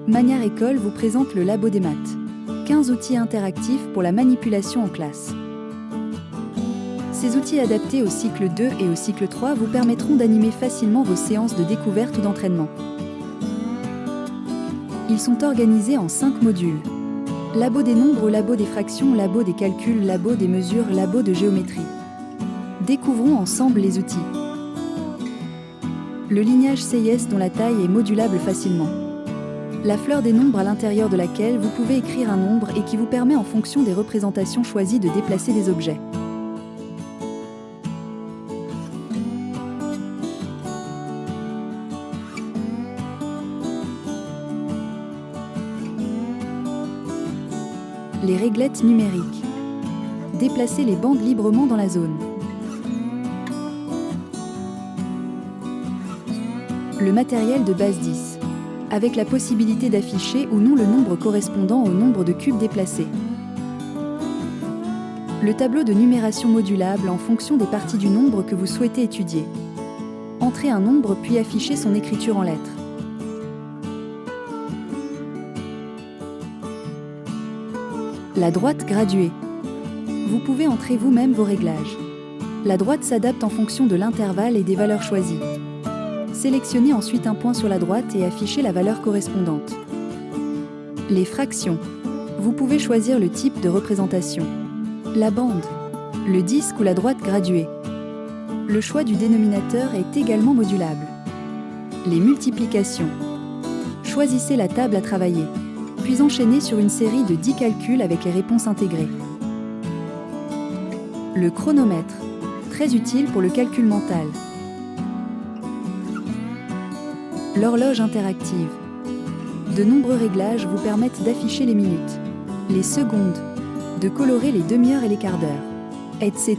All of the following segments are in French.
Magnard École vous présente le Labo des maths. 15 outils interactifs pour la manipulation en classe. Ces outils adaptés au cycle 2 et au cycle 3 vous permettront d'animer facilement vos séances de découverte ou d'entraînement. Ils sont organisés en 5 modules. Labo des nombres, labo des fractions, labo des calculs, labo des mesures, labo de géométrie. Découvrons ensemble les outils. Le lignage CIS dont la taille est modulable facilement. La fleur des nombres à l'intérieur de laquelle vous pouvez écrire un nombre et qui vous permet en fonction des représentations choisies de déplacer des objets. Les réglettes numériques. Déplacez les bandes librement dans la zone. Le matériel de base 10, avec la possibilité d'afficher ou non le nombre correspondant au nombre de cubes déplacés. Le tableau de numération modulable en fonction des parties du nombre que vous souhaitez étudier. Entrez un nombre puis affichez son écriture en lettres. La droite graduée. Vous pouvez entrer vous-même vos réglages. La droite s'adapte en fonction de l'intervalle et des valeurs choisies. Sélectionnez ensuite un point sur la droite et affichez la valeur correspondante. Les fractions. Vous pouvez choisir le type de représentation. La bande, le disque ou la droite graduée. Le choix du dénominateur est également modulable. Les multiplications. Choisissez la table à travailler, puis enchaînez sur une série de 10 calculs avec les réponses intégrées. Le chronomètre, très utile pour le calcul mental. L'horloge interactive. De nombreux réglages vous permettent d'afficher les minutes, les secondes, de colorer les demi-heures et les quarts d'heure, etc.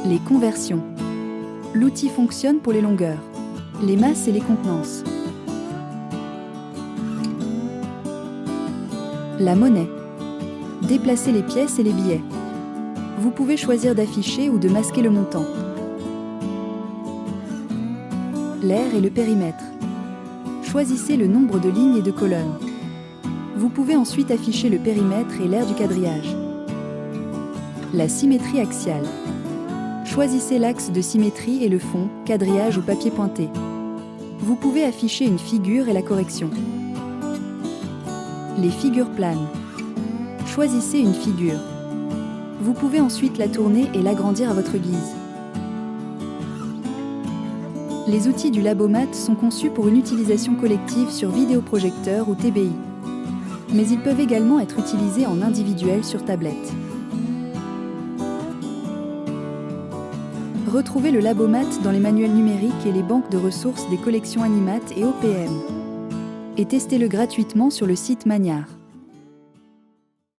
Les conversions. L'outil fonctionne pour les longueurs, les masses et les contenances. La monnaie. Déplacez les pièces et les billets. Vous pouvez choisir d'afficher ou de masquer le montant. L'aire et le périmètre. Choisissez le nombre de lignes et de colonnes. Vous pouvez ensuite afficher le périmètre et l'aire du quadrillage. La symétrie axiale. Choisissez l'axe de symétrie et le fond, quadrillage ou papier pointé. Vous pouvez afficher une figure et la correction. Les figures planes. Choisissez une figure. Vous pouvez ensuite la tourner et l'agrandir à votre guise. Les outils du Labo Maths sont conçus pour une utilisation collective sur vidéoprojecteur ou TBI. Mais ils peuvent également être utilisés en individuel sur tablette. Retrouvez le Labo Maths dans les manuels numériques et les banques de ressources des collections Animat et OPM. Et testez-le gratuitement sur le site Magnard.